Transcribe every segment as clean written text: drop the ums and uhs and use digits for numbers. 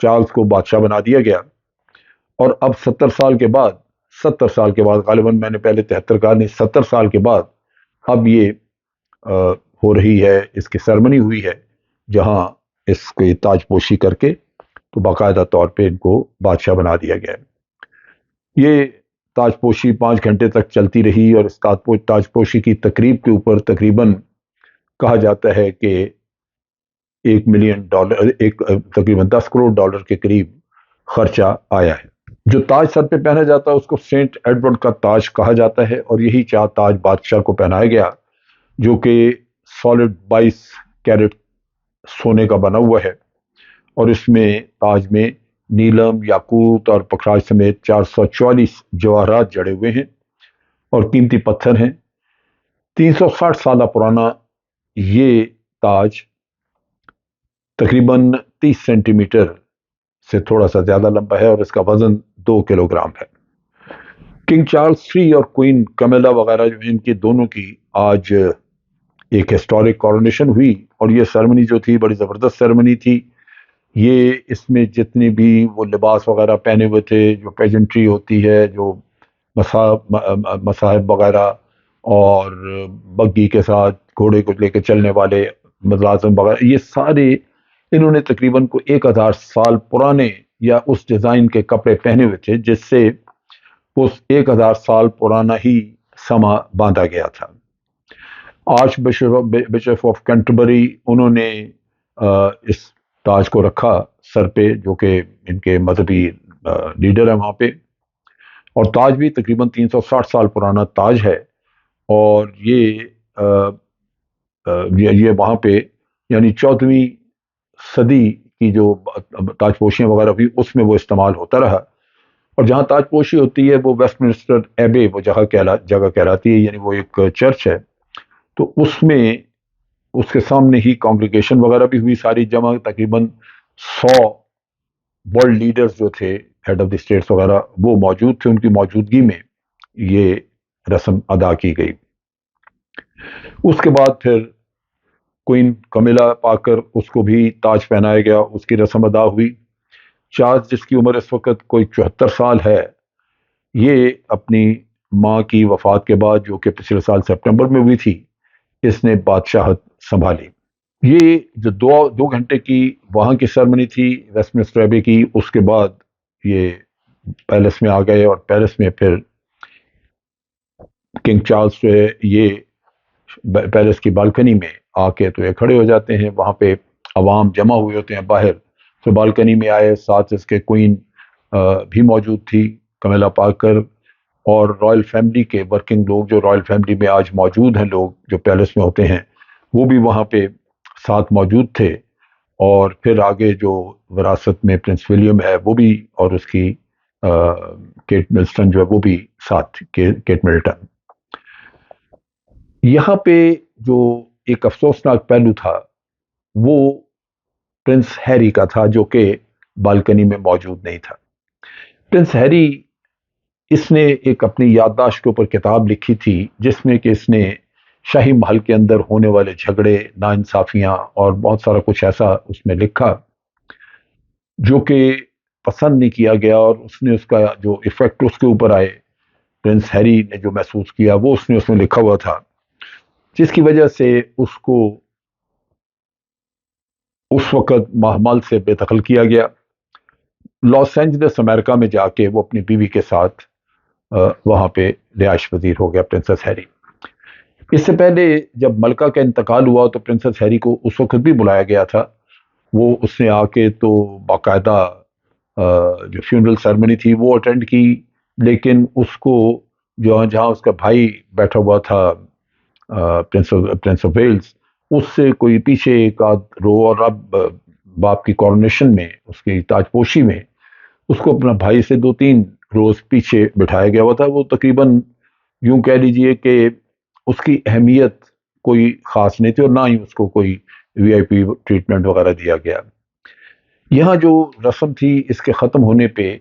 Charles کو بادشاہ بنا دیا گیا، اور اب 70 سال کے بعد غالباً میں نے پہلے 73 کہا، نہیں 70 سال کے بعد اب یہ ہو رہی ہے، اس کی سرمنی ہوئی ہے جہاں اس کی تاج پوشی کر کے تو باقاعدہ طور پہ ان کو بادشاہ بنا دیا گیا ہے۔ یہ تاج پوشی 5 گھنٹے تک چلتی رہی، اور اس تاج پوشی کی تقریب کے اوپر تقریباً کہا جاتا ہے کہ $1 ملین، تقریباً $10 کروڑ کے قریب خرچہ آیا ہے۔ جو تاج سر پہ پہنا جاتا ہے اس کو سینٹ ایڈورڈ کا تاج کہا جاتا ہے، اور یہی تاج بادشاہ کو پہنایا گیا، جو کہ سالڈ 22 کیرٹ سونے کا بنا ہوا ہے، اور اس میں تاج میں نیلم، یاقوت اور پکھراج سمیت 444 جواہرات جڑے ہوئے ہیں اور قیمتی پتھر ہیں۔ 360 سالہ پرانا یہ تاج تقریباً 30 سینٹی میٹر سے تھوڑا سا زیادہ لمبا ہے، اور اس کا وزن 2 کلوگرام ہے۔ کنگ چارلز III اور کوئین کمیلا وغیرہ جو ہیں، ان کی دونوں کی آج ایک ہسٹورک کورونیشن ہوئی، اور یہ سرمنی جو تھی بڑی زبردست سرمنی تھی۔ یہ اس میں جتنے بھی وہ لباس وغیرہ پہنے ہوئے تھے، جو پیجنٹری ہوتی ہے، جو مصاحب وغیرہ، اور بگی کے ساتھ گھوڑے کو لے کے چلنے والے ملازم وغیرہ، یہ سارے انہوں نے تقریباً کو 1000 سال پرانے یا اس ڈیزائن کے کپڑے پہنے ہوئے تھے، جس سے اس 1000 سال پرانا ہی سما باندھا گیا تھا۔ آرچ بشپ آف کینٹربری انہوں نے اس تاج کو رکھا سر پہ، جو کہ ان کے مذہبی لیڈر ہیں وہاں پہ، اور تاج بھی تقریباً 360 سال پرانا تاج ہے، اور یہ وہاں پہ یعنی 14ویں صدی کی جو تاج پوشیاں وغیرہ ہوئی اس میں وہ استعمال ہوتا رہا، اور جہاں تاج پوشی ہوتی ہے وہ ویسٹ منسٹر ایبے وہ جگہ کہلاتی ہے، یعنی وہ ایک چرچ ہے، تو اس میں اس کے سامنے ہی کانگریگیشن وغیرہ بھی ہوئی ساری جمع، تقریباً 100 ورلڈ لیڈرز جو تھے، ہیڈ آف دی اسٹیٹس وغیرہ، وہ موجود تھے، ان کی موجودگی میں یہ رسم ادا کی گئی۔ اس کے بعد پھر کوئین کمیلا پا کر اس کو بھی تاج پہنایا گیا، اس کی رسم ادا ہوئی۔ چارلز جس کی عمر اس وقت کوئی 74 سال ہے، یہ اپنی ماں کی وفات کے بعد، جو کہ پچھلے سال سپٹمبر میں ہوئی تھی، اس نے بادشاہت سنبھالی۔ یہ جو 2 گھنٹے کی وہاں کی سرمنی تھی ویسٹ منسٹر ایبے کی، اس کے بعد یہ پیلس میں آ گئے، اور پیلس میں پھر کنگ چارلز جو ہے یہ پیلس کی بالکنی میں آ کے تو یہ کھڑے ہو جاتے ہیں، وہاں پہ عوام جمع ہوئے ہوتے ہیں باہر، تو بالکنی میں آئے، ساتھ اس کے کوئین بھی موجود تھی کمیلا پارکر، اور رائل فیملی کے ورکنگ لوگ جو رائل فیملی میں آج موجود ہیں، لوگ جو پیلس میں ہوتے ہیں، وہ بھی وہاں پہ ساتھ موجود تھے، اور پھر آگے جو وراثت میں پرنس ولیم ہے وہ بھی، اور اس کی کیٹ ملسٹن جو ہے وہ بھی ساتھ تھی، کیٹ ملٹن۔ یہاں پہ جو ایک افسوسناک پہلو تھا وہ پرنس ہیری کا تھا، جو کہ بالکنی میں موجود نہیں تھا۔ پرنس ہیری، اس نے ایک اپنی یادداشت کے اوپر کتاب لکھی تھی، جس میں کہ اس نے شاہی محل کے اندر ہونے والے جھگڑے، ناانصافیاں اور بہت سارا کچھ ایسا اس میں لکھا جو کہ پسند نہیں کیا گیا، اور اس نے اس کا جو ایفیکٹ اس کے اوپر آئے، پرنس ہیری نے جو محسوس کیا وہ اس میں لکھا ہوا تھا، جس کی وجہ سے اس کو اس وقت ماحمل سے بے دخل کیا گیا۔ لاس اینجلس امریکہ میں جا کے وہ اپنی بیوی کے ساتھ وہاں پہ رہائش پذیر ہو گیا پرنسس ہیری۔ اس سے پہلے جب ملکہ کا انتقال ہوا تو پرنسس ہیری کو اس وقت بھی بلایا گیا تھا، وہ اس نے آ کے تو باقاعدہ جو فیونرل سرمنی تھی وہ اٹینڈ کی، لیکن اس کو جہاں اس کا بھائی بیٹھا ہوا تھا پرنس آف ویلز، اس سے کوئی پیچھے ایک آدھ رو، اور اب باپ کی کورونیشن میں، اس کی تاج پوشی میں، اس کو اپنا بھائی سے 2-3 روز پیچھے بٹھایا گیا ہوا تھا۔ وہ تقریباً یوں کہہ لیجئے کہ اس کی اہمیت کوئی خاص نہیں تھی، اور نہ ہی اس کو کوئی VIP ٹریٹمنٹ وغیرہ دیا گیا۔ یہاں جو رسم تھی اس کے ختم ہونے پہ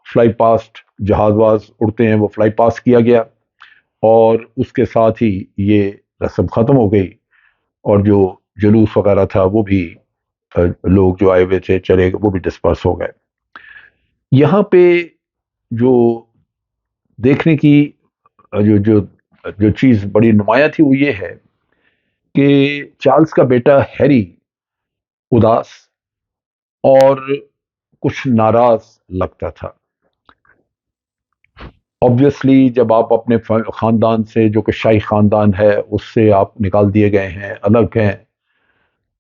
فلائی پاسٹ جہاز واز اڑتے ہیں، وہ فلائی پاسٹ کیا گیا، اور اس کے ساتھ ہی یہ رسم ختم ہو گئی، اور جو جلوس وغیرہ تھا وہ بھی لوگ جو آئے ہوئے تھے چلے گئے، وہ بھی ڈسپرس ہو گئے۔ یہاں پہ جو دیکھنے کی جو جو جو چیز بڑی نمایاں تھی وہ یہ ہے کہ چارلز کا بیٹا ہیری اداس اور کچھ ناراض لگتا تھا۔ آبویسلی جب آپ اپنے خاندان سے، جو کہ شاہی خاندان ہے، اس سے آپ نکال دیے گئے ہیں، الگ ہیں،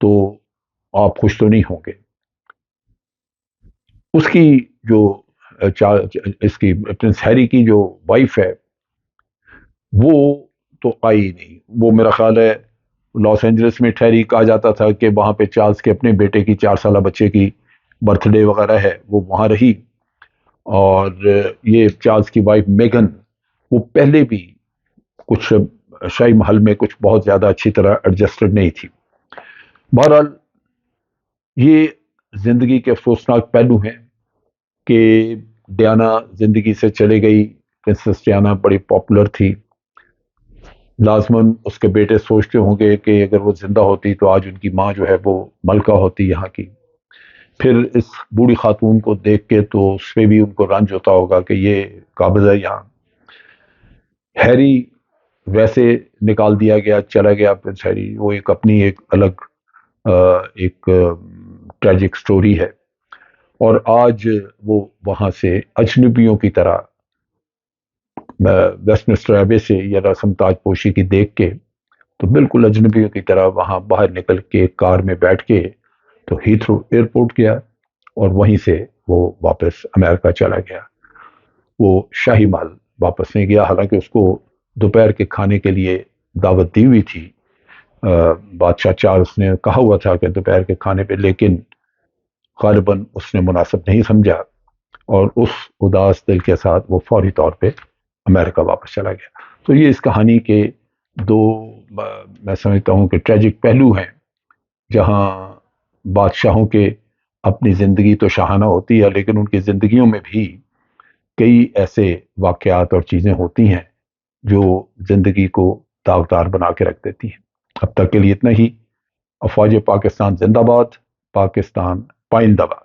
تو آپ خوش تو نہیں ہوں گے۔ اس کی جو اس کی پرنس ہیری کی جو وائف ہے وہ تو آئی نہیں۔ وہ میرا خیال ہے لاس اینجلس میں ٹھہری، کہا جاتا تھا کہ وہاں پہ چارلز کے اپنے بیٹے کی 4 سالہ بچے کی برتھ ڈے وغیرہ ہے، وہ وہاں رہی۔ اور یہ چارلز کی وائف میگن، وہ پہلے بھی کچھ شاہی محل میں کچھ بہت زیادہ اچھی طرح ایڈجسٹڈ نہیں تھی۔ بہرحال یہ زندگی کے افسوسناک پہلو ہیں کہ ڈیانا زندگی سے چلے گئی۔ پرنسس ڈیانا بڑی پاپولر تھی۔ لازماً اس کے بیٹے سوچتے ہوں گے کہ اگر وہ زندہ ہوتی تو آج ان کی ماں جو ہے وہ ملکہ ہوتی یہاں کی۔ پھر اس بوڑھی خاتون کو دیکھ کے تو اس پہ بھی ان کو رنج ہوتا ہوگا کہ یہ قابض ہے یہاں۔ ہیری ویسے نکال دیا گیا، چلا گیا پرنس ہیری، وہ ایک اپنی ایک الگ ایک ٹریجک سٹوری ہے۔ اور آج وہ وہاں سے اجنبیوں کی طرح ویسٹ منسٹر ایبے سے یا رسم تاج پوشی کی دیکھ کے تو بالکل اجنبیوں کی طرح وہاں باہر نکل کے کار میں بیٹھ کے تو ہیتھرو ایئرپورٹ گیا اور وہیں سے وہ واپس امریکہ چلا گیا۔ وہ شاہی محل واپس نہیں گیا، حالانکہ اس کو دوپہر کے کھانے کے لیے دعوت دی ہوئی تھی۔ بادشاہ چارلز نے کہا ہوا تھا کہ دوپہر کے کھانے پہ، لیکن غالباً اس نے مناسب نہیں سمجھا اور اس اداس دل کے ساتھ وہ فوری طور پہ امریکہ واپس چلا گیا۔ تو یہ اس کہانی کے دو میں سمجھتا ہوں کہ ٹریجک پہلو ہیں، جہاں بادشاہوں کے اپنی زندگی تو شاہانہ ہوتی ہے، لیکن ان کی زندگیوں میں بھی کئی ایسے واقعات اور چیزیں ہوتی ہیں جو زندگی کو داغدار بنا کے رکھ دیتی ہیں۔ اب تک کے لیے اتنا ہی۔ افواج پاکستان زندہ باد، پاکستان پائندہ باد۔